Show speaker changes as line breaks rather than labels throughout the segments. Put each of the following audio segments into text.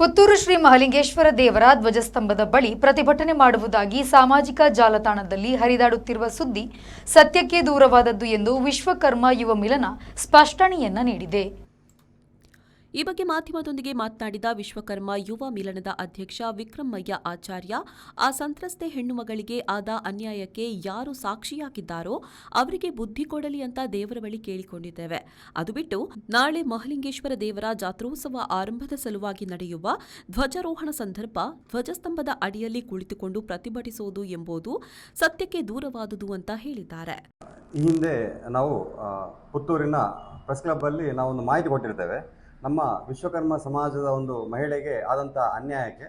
ಪುತ್ತೂರು ಶ್ರೀ ಮಹಾಲಿಂಗೇಶ್ವರ ದೇವರ ಧ್ವಜಸ್ತಂಭದ ಬಳಿ ಪ್ರತಿಭಟನೆ ಮಾಡುವುದಾಗಿ ಸಾಮಾಜಿಕ ಜಾಲತಾಣದಲ್ಲಿ ಹರಿದಾಡುತ್ತಿರುವ ಸುದ್ದಿ ಸತ್ಯಕ್ಕೆ ದೂರವಾದದ್ದು ಎಂದು ವಿಶ್ವಕರ್ಮ ಯುವ ಮಿಲನ ಸ್ಪಷ್ಟನೆಯನ್ನ ನೀಡಿದೆ.
ಈ ಬಗ್ಗೆ ಮಾಧ್ಯಮದೊಂದಿಗೆ ಮಾತನಾಡಿದ ವಿಶ್ವಕರ್ಮ ಯುವ ಮಿಲನದ ಅಧ್ಯಕ್ಷ ವಿಕ್ರಮಯ್ಯ ಆಚಾರ್ಯ, ಆ ಸಂತ್ರಸ್ತೆ ಹೆಣ್ಣು ಮಗಳಿಗೆ ಆದ ಅನ್ಯಾಯಕ್ಕೆ ಯಾರು ಸಾಕ್ಷಿಯಾಗಿದ್ದಾರೋ ಅವರಿಗೆ ಬುದ್ಧಿ ಕೊಡಲಿ ಅಂತ ದೇವರ ಬಳಿ ಕೇಳಿಕೊಂಡಿದ್ದೇವೆ. ಅದು ಬಿಟ್ಟು ನಾಳೆ ಮಹಾಲಿಂಗೇಶ್ವರ ದೇವರ ಜಾತ್ರೋತ್ಸವ ಆರಂಭದ ಸಲುವಾಗಿ ನಡೆಯುವ ಧ್ವಜಾರೋಹಣ ಸಂದರ್ಭ ಧ್ವಜಸ್ತಂಭದ ಅಡಿಯಲ್ಲಿ ಕುಳಿತುಕೊಂಡು ಪ್ರತಿಭಟಿಸುವುದು ಎಂಬುದು ಸತ್ಯಕ್ಕೆ ದೂರವಾದುದು ಅಂತ ಹೇಳಿದ್ದಾರೆ.
ಈ ಹಿಂದೆ ನಾವು ಪುತ್ತೂರಿನ ಪ್ರೆಸ್ ಕ್ಲಬ್ ಅಲ್ಲಿ ನಾವು ಒಂದು ಮಾಹಿತಿ ಕೊಟ್ಟಿರ್ತೇವೆ. ನಮ್ಮ ವಿಶ್ವಕರ್ಮ ಸಮಾಜದ ಒಂದು ಮಹಿಳೆಗೆ ಆದಂಥ ಅನ್ಯಾಯಕ್ಕೆ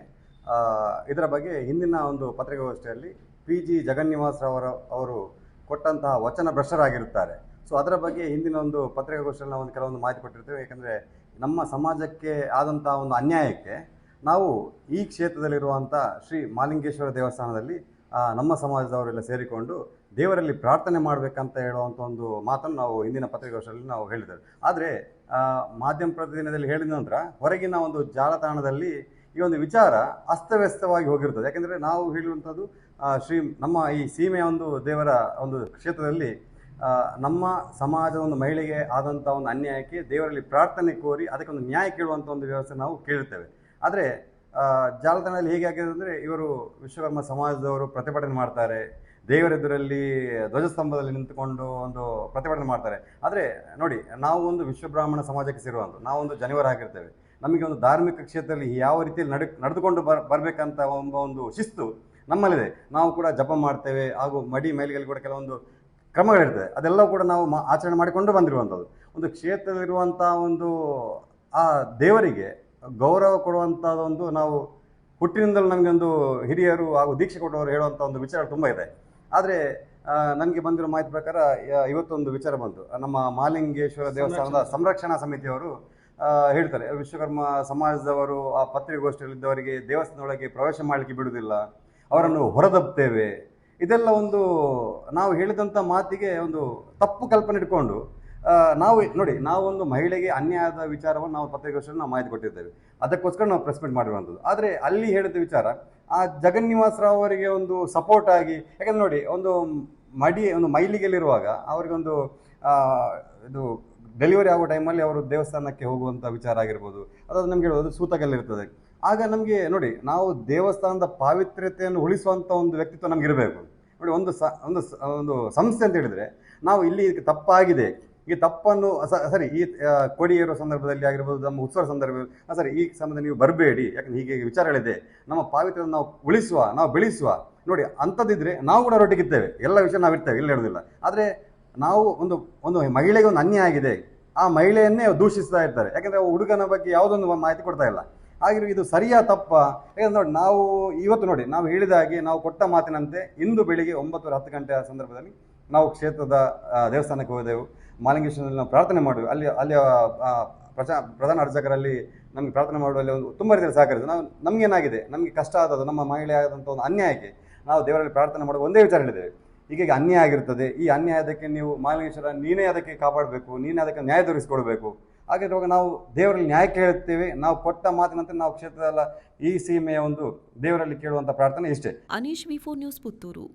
ಇದರ ಬಗ್ಗೆ ಹಿಂದಿನ ಒಂದು ಪತ್ರಿಕಾಗೋಷ್ಠಿಯಲ್ಲಿ PG ಜಗನ್ನಿವಾಸರವರು ಅವರು ಕೊಟ್ಟಂತಹ ವಚನ ಭ್ರಷ್ಟರಾಗಿರುತ್ತಾರೆ. ಸೊ ಅದರ ಬಗ್ಗೆ ಹಿಂದಿನ ಒಂದು ಪತ್ರಿಕಾಗೋಷ್ಠಿಯಲ್ಲಿ ನಾವು ಕೆಲವೊಂದು ಮಾಹಿತಿ ಕೊಟ್ಟಿರ್ತೇವೆ. ಏಕೆಂದರೆ ನಮ್ಮ ಸಮಾಜಕ್ಕೆ ಆದಂಥ ಒಂದು ಅನ್ಯಾಯಕ್ಕೆ ನಾವು ಈ ಕ್ಷೇತ್ರದಲ್ಲಿರುವಂಥ ಶ್ರೀ ಮಹಾಲಿಂಗೇಶ್ವರ ದೇವಸ್ಥಾನದಲ್ಲಿ ನಮ್ಮ ಸಮಾಜದವರೆಲ್ಲ ಸೇರಿಕೊಂಡು ದೇವರಲ್ಲಿ ಪ್ರಾರ್ಥನೆ ಮಾಡಬೇಕಂತ ಹೇಳುವಂಥ ಒಂದು ಮಾತನ್ನು ನಾವು ಹಿಂದಿನ ಪತ್ರಿಕಾಗೋಷ್ಠಿಯಲ್ಲಿ ನಾವು ಹೇಳಿದ್ದೇವೆ. ಆದರೆ ಮಾಧ್ಯಮ ಪ್ರತಿದಿನದಲ್ಲಿ ಹೇಳಿದ ನಂತರ ಹೊರಗಿನ ಒಂದು ಜಾಲತಾಣದಲ್ಲಿ ಈ ಒಂದು ವಿಚಾರ ಅಸ್ತವ್ಯಸ್ತವಾಗಿ ಹೋಗಿರ್ತದೆ. ಯಾಕೆಂದರೆ ನಾವು ಹೇಳುವಂಥದ್ದು ನಮ್ಮ ಈ ಸೀಮೆಯ ಒಂದು ದೇವರ ಒಂದು ಕ್ಷೇತ್ರದಲ್ಲಿ ನಮ್ಮ ಸಮಾಜದ ಒಂದು ಮಹಿಳೆಗೆ ಆದಂಥ ಒಂದು ಅನ್ಯಾಯಕ್ಕೆ ದೇವರಲ್ಲಿ ಪ್ರಾರ್ಥನೆ ಕೋರಿ ಅದಕ್ಕೆ ಒಂದು ನ್ಯಾಯ ಕೇಳುವಂಥ ಒಂದು ವ್ಯವಸ್ಥೆ ನಾವು ಕೇಳಿರ್ತೇವೆ. ಆದರೆ ಜಾಲತಾಣದಲ್ಲಿ ಹೇಗೆ ಆಗಿದೆ ಅಂದರೆ ಇವರು ವಿಶ್ವಕರ್ಮ ಸಮಾಜದವರು ಪ್ರತಿಭಟನೆ ಮಾಡ್ತಾರೆ, ದೇವರೆದುರಲ್ಲಿ ಧ್ವಜಸ್ತಂಭದಲ್ಲಿ ನಿಂತುಕೊಂಡು ಒಂದು ಪ್ರತಿಭಟನೆ ಮಾಡ್ತಾರೆ. ಆದರೆ ನೋಡಿ, ನಾವು ಒಂದು ವಿಶ್ವಬ್ರಾಹ್ಮಣ ಸಮಾಜಕ್ಕೆ ಸೇರುವಂಥ ನಾವೊಂದು ಜನಿವರಾಗಿರ್ತೇವೆ. ನಮಗೆ ಒಂದು ಧಾರ್ಮಿಕ ಕ್ಷೇತ್ರದಲ್ಲಿ ಯಾವ ರೀತಿಯಲ್ಲಿ ನಡೆದುಕೊಂಡು ಬರಬೇಕಂತ ಒಂದು ಶಿಸ್ತು ನಮ್ಮಲ್ಲಿದೆ. ನಾವು ಕೂಡ ಜಪ ಮಾಡ್ತೇವೆ, ಹಾಗೂ ಮಡಿ ಮೈಲಿಗೆಲ್ಲಿ ಕೂಡ ಕೆಲವೊಂದು ಕ್ರಮಗಳಿರ್ತದೆ. ಅದೆಲ್ಲವೂ ಕೂಡ ನಾವು ಆಚರಣೆ ಮಾಡಿಕೊಂಡು ಬಂದಿರುವಂಥದ್ದು. ಒಂದು ಕ್ಷೇತ್ರದಲ್ಲಿರುವಂಥ ಒಂದು ಆ ದೇವರಿಗೆ ಗೌರವ ಕೊಡುವಂಥದ್ದೊಂದು ನಾವು ಹುಟ್ಟಿನಿಂದಲೂ ನಮಗೆ ಒಂದು ಹಿರಿಯರು ಹಾಗೂ ದೀಕ್ಷೆ ಕೊಟ್ಟವರು ಹೇಳುವಂಥ ಒಂದು ವಿಚಾರ ತುಂಬ ಇದೆ. ಆದರೆ ನನಗೆ ಬಂದಿರೋ ಮಾಹಿತಿ ಪ್ರಕಾರ ಇವತ್ತೊಂದು ವಿಚಾರ ಬಂತು. ನಮ್ಮ ಮಹಾಲಿಂಗೇಶ್ವರ ದೇವಸ್ಥಾನದ ಸಂರಕ್ಷಣಾ ಸಮಿತಿಯವರು ಹೇಳ್ತಾರೆ, ವಿಶ್ವಕರ್ಮ ಸಮಾಜದವರು ಆ ಪತ್ರಿಕಾಗೋಷ್ಠಿಯಲ್ಲಿದ್ದವರಿಗೆ ದೇವಸ್ಥಾನದೊಳಗೆ ಪ್ರವೇಶ ಮಾಡಲಿಕ್ಕೆ ಬಿಡುವುದಿಲ್ಲ, ಅವರನ್ನು ಹೊರದಬ್ತೇವೆ. ಇದೆಲ್ಲ ಒಂದು ನಾವು ಹೇಳಿದಂಥ ಮಾತಿಗೆ ಒಂದು ತಪ್ಪು ಕಲ್ಪನೆ ಇಟ್ಕೊಂಡು ನಾವು ನೋಡಿ, ನಾವೊಂದು ಮಹಿಳೆಗೆ ಅನ್ಯಾಯದ ವಿಚಾರವನ್ನು ನಾವು ಪತ್ರಿಕಾಗೋಷ್ಠಿಯಲ್ಲಿ ನಾವು ಮಾಹಿತಿ ಕೊಟ್ಟಿರ್ತೇವೆ. ಅದಕ್ಕೋಸ್ಕರ ನಾವು ಪ್ರೆಸ್ ಮೀಟ್ ಮಾಡಿರುವಂಥದ್ದು. ಆದರೆ ಅಲ್ಲಿ ಹೇಳಿದ ವಿಚಾರ ಆ ಜಗನ್ನಿವಾಸರಾವ್ ಅವರಿಗೆ ಒಂದು ಸಪೋರ್ಟ್ ಆಗಿ, ಯಾಕಂದ್ರೆ ನೋಡಿ, ಒಂದು ಮೈಲಿಗೆಲ್ಲಿರುವಾಗ ಅವರಿಗೊಂದು ಇದು ಡೆಲಿವರಿ ಆಗೋ ಟೈಮಲ್ಲಿ ಅವರು ದೇವಸ್ಥಾನಕ್ಕೆ ಹೋಗುವಂಥ ವಿಚಾರ ಆಗಿರ್ಬೋದು, ಅದಾದ ನಮಗೆ ಹೇಳೋದು ಸೂತಕಲ್ಲಿರ್ತದೆ. ಆಗ ನಮಗೆ ನೋಡಿ, ನಾವು ದೇವಸ್ಥಾನದ ಪಾವಿತ್ರ್ಯತೆಯನ್ನು ಉಳಿಸುವಂಥ ಒಂದು ವ್ಯಕ್ತಿತ್ವ ನಮ್ಗೆ ಇರಬೇಕು. ನೋಡಿ, ಒಂದು ಸಂಸ್ಥೆ ಅಂತ ಹೇಳಿದರೆ ನಾವು ಇಲ್ಲಿ ತಪ್ಪಾಗಿದೆ, ಈ ತಪ್ಪನ್ನು ಸರಿ, ಈ ಕೊಡಿ ಏರುವ ಸಂದರ್ಭದಲ್ಲಿ ಆಗಿರ್ಬೋದು, ನಮ್ಮ ಉತ್ಸವ ಸಂದರ್ಭದಲ್ಲಿ ಸರಿ, ಈ ಸಮಯದಲ್ಲಿ ನೀವು ಬರಬೇಡಿ, ಯಾಕಂದ್ರೆ ಹೀಗೆ ವಿಚಾರಗಳಿದೆ, ನಮ್ಮ ಪಾವಿತ್ರ್ಯವನ್ನು ನಾವು ಉಳಿಸುವ, ನಾವು ಬೆಳೆಸುವ. ನೋಡಿ, ಅಂಥದ್ದಿದ್ರೆ ನಾವು ಕೂಡ ರೊಟ್ಟಿಗಿದ್ದೇವೆ, ಎಲ್ಲ ವಿಷಯ ನಾವು ಇರ್ತೇವೆ, ಇಲ್ಲ ಹೇಳೋದಿಲ್ಲ. ಆದರೆ ನಾವು ಒಂದು ಮಹಿಳೆಗೆ ಒಂದು ಅನ್ಯಾಯ ಆಗಿದೆ, ಆ ಮಹಿಳೆಯನ್ನೇ ದೂಷಿಸ್ತಾ ಇರ್ತಾರೆ. ಯಾಕಂದರೆ ಹುಡುಗನ ಬಗ್ಗೆ ಯಾವುದೊಂದು ಮಾಹಿತಿ ಕೊಡ್ತಾ ಇಲ್ಲ. ಹಾಗೆ ಇದು ಸರಿಯಾ ತಪ್ಪ? ಯಾಕಂದ್ರೆ ನೋಡಿ, ನಾವು ಇವತ್ತು ನೋಡಿ, ನಾವು ಹೇಳಿದ ಹಾಗೆ ನಾವು ಕೊಟ್ಟ ಮಾತಿನಂತೆ ಇಂದು ಬೆಳಿಗ್ಗೆ 9:10 ಗಂಟೆಯ ಸಂದರ್ಭದಲ್ಲಿ ನಾವು ಕ್ಷೇತ್ರದ ದೇವಸ್ಥಾನಕ್ಕೆ ಹೋದೆವು. ಮಹಾಲಿಂಗೇಶ್ವರದಲ್ಲಿ ನಾವು ಪ್ರಾರ್ಥನೆ ಮಾಡಿದ್ವಿ. ಅಲ್ಲಿಯ ಪ್ರಧಾನ ಅರ್ಚಕರಲ್ಲಿ ನಮಗೆ ಪ್ರಾರ್ಥನೆ ಮಾಡುವಲ್ಲಿ ಒಂದು ತುಂಬ ರೀತಿಯಲ್ಲಿ ಸಹಕರಿಸಿದೆ. ನಮಗೇನಾಗಿದೆ, ನಮಗೆ ಕಷ್ಟ ಆದದ್ದು ನಮ್ಮ ಮಹಿಳೆ ಆದಂಥ ಒಂದು ಅನ್ಯಾಯಕ್ಕೆ ನಾವು ದೇವರಲ್ಲಿ ಪ್ರಾರ್ಥನೆ ಮಾಡುವ ಒಂದೇ ವಿಚಾರ ಹೇಳಿದ್ದೇವೆ, ಹೀಗೆ ಅನ್ಯಾಯ ಆಗಿರ್ತದೆ, ಈ ಅನ್ಯಾಯದಕ್ಕೆ ನೀವು ಮಹಾಲಿಂಗೇಶ್ವರ ನೀನೇ ಅದಕ್ಕೆ ಕಾಪಾಡಬೇಕು, ನೀನೇ ಅದಕ್ಕೆ ನ್ಯಾಯ ತೋರಿಸಿಕೊಡ್ಬೇಕು. ಹಾಗಿರುವಾಗ ನಾವು ದೇವರಲ್ಲಿ ನ್ಯಾಯ ಕೇಳುತ್ತೇವೆ. ನಾವು ಕೊಟ್ಟ ಮಾತಿನಂತೆ ನಾವು ಕ್ಷೇತ್ರದಲ್ಲ ಈ ಸೀಮೆಯ ಒಂದು ದೇವರಲ್ಲಿ ಕೇಳುವಂಥ ಪ್ರಾರ್ಥನೆ ಇಷ್ಟೇ.
Anish V4 news, Puttur.